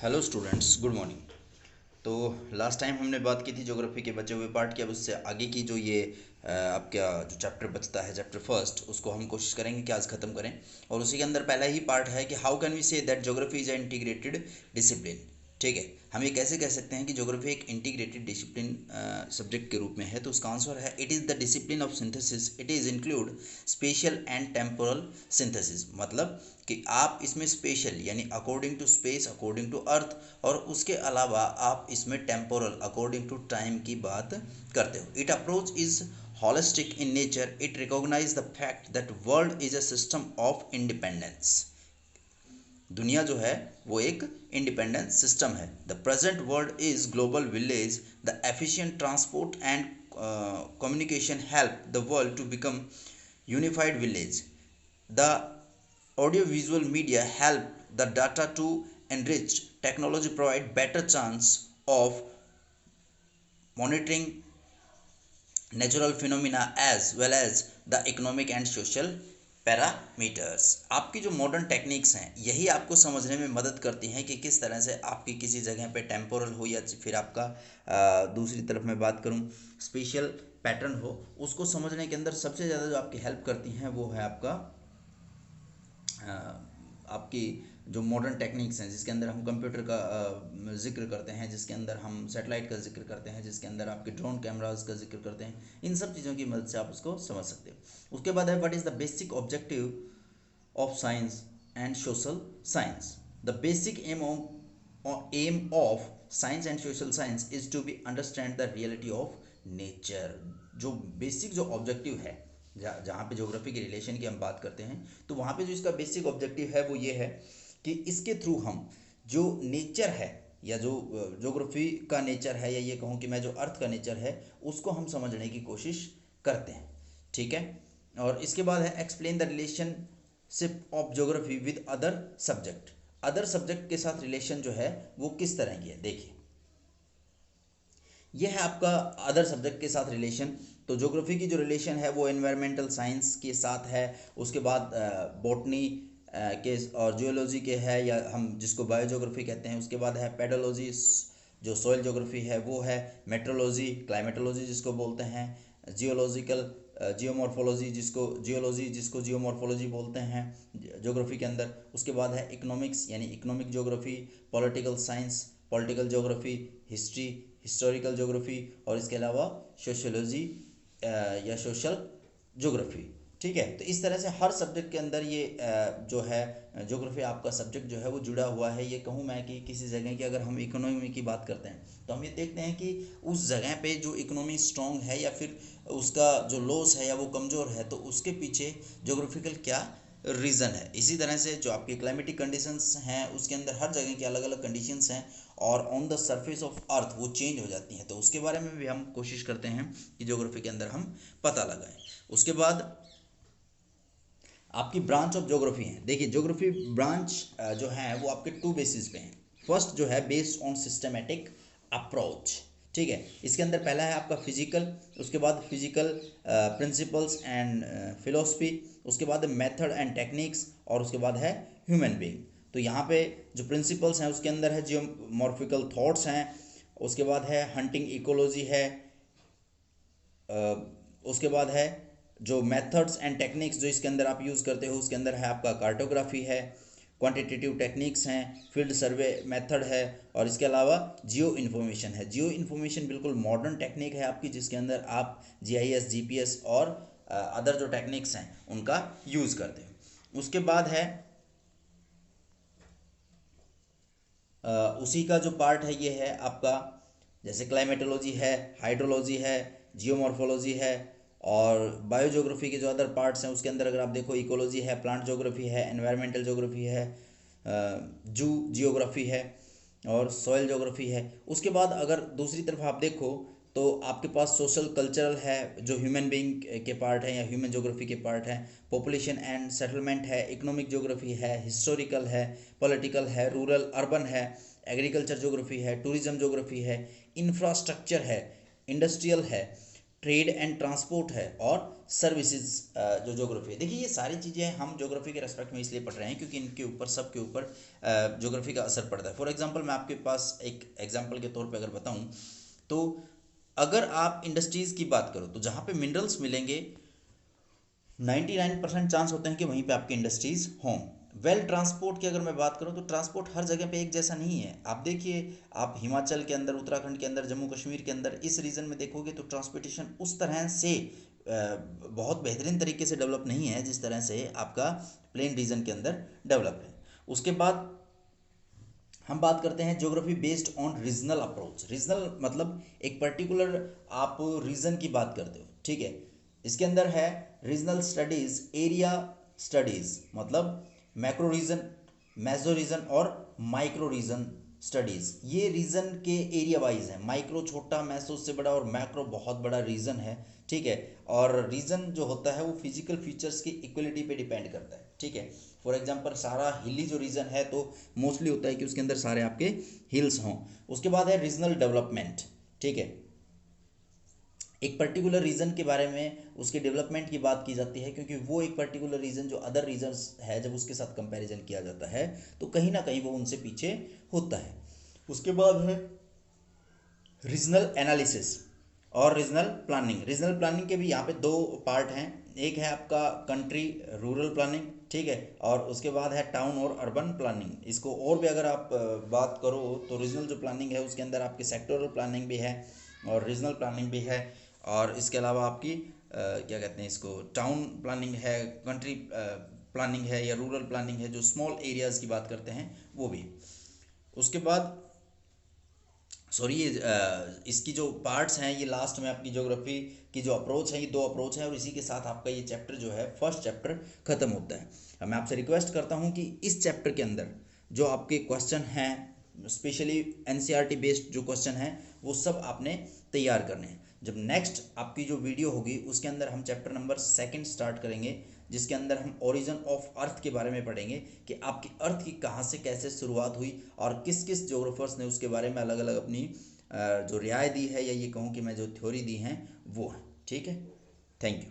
Hello students, good morning. तो last time हमने बात की थी ज्योग्राफी के बचे हुए पार्ट की। अब उससे आगे की जो ये आपका जो चैप्टर बचता है, चैप्टर फर्स्ट, उसको हम कोशिश करेंगे कि आज ख़त्म करें। और उसी के अंदर पहला ही पार्ट है कि how can we say that geography is a integrated discipline. ठीक है, हम ये कैसे कह सकते हैं कि ज्योग्राफी एक इंटीग्रेटेड डिसिप्लिन सब्जेक्ट के रूप में है। तो उसका आंसर है it is the discipline of synthesis. It is include spatial and temporal synthesis. मतलब कि आप इसमें स्पेशल यानी according to space, according to earth, और उसके अलावा आप इसमें टेम्पोरल अकॉर्डिंग टू टाइम की बात करते हो। It approach is holistic in nature. It recognise the fact that world is a system of independence. दुनिया जो है वो एक इंडिपेंडेंट सिस्टम है। The present world is global village. The efficient transport and communication help the world to become unified village. The audiovisual media help the data to enrich. Technology provide better chance of monitoring natural phenomena as well as the economic and social parameters. आपकी जो modern techniques हैं यही आपको समझने में मदद करती हैं कि किस तरह से आपकी किसी जगह पे टेम्पोरल हो या फिर आपका दूसरी तरफ मैं बात करूं स्पेशल पैटर्न हो, उसको समझने के अंदर सबसे ज़्यादा जो आपकी हेल्प करती हैं वो है आपका आपकी जो मॉडर्न टेक्निक्स हैं, जिसके अंदर हम कंप्यूटर का जिक्र करते हैं, जिसके अंदर हम सैटेलाइट का जिक्र करते हैं, जिसके अंदर आपके ड्रोन कैमराज का जिक्र करते हैं। इन सब चीज़ों की मदद से आप उसको समझ सकते हो। उसके बाद है what is the basic objective of science and social science. The basic aim of science and social science is to be understand the reality of nature. जो बेसिक जो ऑब्जेक्टिव है, जहाँ पे ज्योग्राफी के रिलेशन की हम बात करते हैं, तो वहाँ पे जो इसका बेसिक ऑब्जेक्टिव है वो ये है कि इसके थ्रू हम जो नेचर है या जो ज्योग्राफी का नेचर है, या ये कहूँ कि मैं जो अर्थ का नेचर है उसको हम समझने की कोशिश करते हैं। ठीक है, और इसके बाद है explain the relationship of geography with other subject. Other subject के साथ रिलेशन जो है वो किस तरह की है, देखिए यह है आपका अदर सब्जेक्ट के साथ रिलेशन। तो ज्योग्राफी की जो रिलेशन है वो एनवायरमेंटल साइंस के साथ है। उसके बाद बॉटनी के और जियोलॉजी के है, या हम जिसको बायोज्योग्राफी कहते हैं। उसके बाद है पेडोलॉजी, जो सॉइल ज्योग्राफी है वो है। मेट्रोलॉजी, क्लाइमेटोलॉजी जिसको बोलते हैं। जियोलॉजिकल जियोमॉर्फोलॉजी जिसको जियोमॉर्फोलॉजी बोलते हैं ज्योग्राफी के अंदर। उसके बाद है इकोनॉमिक्स यानी economic geography. Political science, political geography. History, historical geography. और इसके अलावा सोशियोलॉजी या सोशल ज्योग्राफी। ठीक है, तो इस तरह से हर सब्जेक्ट के अंदर ये जो है ज्योग्राफी आपका सब्जेक्ट जो है वो जुड़ा हुआ है। ये कहूँ मैं कि किसी जगह की अगर हम इकोनॉमी की बात करते हैं तो हम ये देखते हैं कि उस जगह पे जो इकोनॉमी स्ट्रॉन्ग है या फिर उसका जो लॉस है या वो कमज़ोर है, तो उसके पीछे ज्योग्राफिकल क्या रीज़न है। इसी तरह से जो आपकी क्लाइमेटिक कंडीशंस हैं उसके अंदर हर जगह की अलग अलग कंडीशंस हैं, और on the surface of earth वो चेंज हो जाती हैं। तो उसके बारे में भी हम कोशिश करते हैं कि ज्योग्राफी के अंदर हम पता लगाएं। उसके बाद आपकी ब्रांच ऑफ ज्योग्राफी है। देखिए ज्योग्राफी ब्रांच जो है वो आपके टू बेसिस पे हैं। फर्स्ट जो है बेस्ड ऑन सिस्टमेटिक अप्रोच। ठीक है, इसके अंदर पहला है आपका फिजिकल, उसके बाद फिजिकल प्रिंसिपल्स एंड फिलोसफी, उसके बाद मेथड एंड टेक्निक्स, और उसके बाद है ह्यूमन बीइंग। तो यहाँ पे जो प्रिंसिपल्स हैं उसके अंदर है जियोमॉर्फिकल थॉट्स हैं। उसके बाद है हंटिंग इकोलॉजी है। उसके बाद है जो मेथड्स एंड टेक्निक्स जो इसके अंदर आप यूज़ करते हो, उसके अंदर है आपका कार्टोग्राफी है, क्वांटिटेटिव टेक्निक्स हैं, फील्ड सर्वे मेथड है, और इसके अलावा जियो इन्फॉर्मेशन है। जियो इन्फॉर्मेशन बिल्कुल मॉडर्न टेक्निक है आपकी, जिसके अंदर आप जीआईएस, जीपीएस और अदर जो टेक्निक्स हैं उनका यूज़ करते हो। उसके बाद है उसी का जो पार्ट है ये है आपका, जैसे क्लाइमेटोलॉजी है, हाइड्रोलॉजी है, जियोमॉर्फोलॉजी है, और बायोज्योग्राफी के जो अदर पार्ट्स हैं उसके अंदर अगर आप देखो इकोलॉजी है, प्लांट ज्योग्राफी है, एनवायरमेंटल ज्योग्राफी है, जू जियोग्राफी है, और सॉइल ज्योग्राफी है। उसके बाद अगर दूसरी तरफ आप देखो तो आपके पास सोशल कल्चरल है, जो ह्यूमन बीइंग के पार्ट है या ह्यूमन ज्योग्राफी के पार्ट है। पॉपुलेशन एंड सेटलमेंट है, इकोनॉमिक ज्योग्राफी है, हिस्टोरिकल है, पॉलिटिकल है, रूरल अर्बन है, एग्रीकल्चर ज्योग्राफी है, टूरिज्म ज्योग्राफी है, इंफ्रास्ट्रक्चर है, इंडस्ट्रियल है, ट्रेड एंड ट्रांसपोर्ट है, और सर्विसेज जो ज्योग्राफी है। देखिए ये सारी चीज़ें हम ज्योग्राफी के रेस्पेक्ट में इसलिए पढ़ रहे हैं क्योंकि इनके ऊपर सब के ऊपर ज्योग्राफी का असर पड़ता है। फॉर एग्जांपल मैं आपके पास एक एग्जांपल के तौर पे अगर बताऊं, तो अगर आप इंडस्ट्रीज़ की बात करो तो जहाँ पे मिनरल्स मिलेंगे 99% चांस होते हैं कि वहीं पे आपकी इंडस्ट्रीज़ हों। वेल ट्रांसपोर्ट की अगर मैं बात करूं तो ट्रांसपोर्ट हर जगह पे एक जैसा नहीं है। आप देखिए, आप हिमाचल के अंदर, उत्तराखंड के अंदर, जम्मू कश्मीर के अंदर, इस रीजन में देखोगे तो ट्रांसपोर्टेशन उस तरह से बहुत बेहतरीन तरीके से डेवलप नहीं है जिस तरह से आपका प्लेन रीजन के अंदर डेवलप है। उसके बाद हम बात करते हैं geography based on regional approach. Regional मतलब एक पर्टिकुलर आप रीजन की बात करते हो, ठीक है। इसके अंदर है रीजनल स्टडीज, एरिया स्टडीज, मतलब मैक्रो रीजन, मेसो रीजन और माइक्रो रीजन स्टडीज। ये रीजन के एरिया वाइज है। माइक्रो छोटा, मैसो से बड़ा, और मैक्रो बहुत बड़ा रीजन है, ठीक है। और रीजन जो होता है वो फिजिकल फीचर्स की इक्वलिटी पे डिपेंड करता है, ठीक है। फॉर एग्जांपल सारा हिली जो रीजन है तो मोस्टली होता है कि उसके अंदर सारे आपके हिल्स हों। उसके बाद है रीजनल डेवलपमेंट, ठीक है। एक पर्टिकुलर रीजन के बारे में उसके डेवलपमेंट की बात की जाती है क्योंकि वो एक पर्टिकुलर रीजन जो अदर रीजन्स है जब उसके साथ कंपैरिजन किया जाता है तो कहीं ना कहीं वो उनसे पीछे होता है। उसके बाद है रीजनल एनालिसिस और रीजनल प्लानिंग। रीजनल प्लानिंग के भी यहाँ पे दो पार्ट हैं। एक है आपका कंट्री रूरल प्लानिंग, ठीक है, और उसके बाद है टाउन और अर्बन प्लानिंग। इसको और भी अगर आप बात करो तो रीजनल जो प्लानिंग है उसके अंदर आपकी सेक्टोरल प्लानिंग भी है और रीजनल प्लानिंग भी है, और इसके अलावा आपकी क्या कहते हैं इसको, टाउन प्लानिंग है, कंट्री प्लानिंग है या रूरल प्लानिंग है, जो स्मॉल एरियाज़ की बात करते हैं वो भी। उसके बाद सॉरी, ये इसकी जो पार्ट्स हैं ये लास्ट में आपकी ज्योग्राफी की जो अप्रोच है, ये दो अप्रोच है, और इसी के साथ आपका ये चैप्टर जो है फर्स्ट चैप्टर ख़त्म होता है। अब मैं आपसे रिक्वेस्ट करता हूँ कि इस चैप्टर के अंदर जो आपके क्वेश्चन हैं, स्पेशली एनसीईआरटी बेस्ड जो क्वेश्चन हैं, वो सब आपने तैयार करने हैं। जब नेक्स्ट आपकी जो वीडियो होगी उसके अंदर हम चैप्टर नंबर 2 स्टार्ट करेंगे, जिसके अंदर हम ओरिजिन ऑफ अर्थ के बारे में पढ़ेंगे कि आपकी अर्थ की कहाँ से कैसे शुरुआत हुई और किस किस ज्योग्राफर्स ने उसके बारे में अलग अलग अपनी जो राय दी है, या ये कहूँ कि मैं जो थ्योरी दी हैं वो है, ठीक है। Thank you.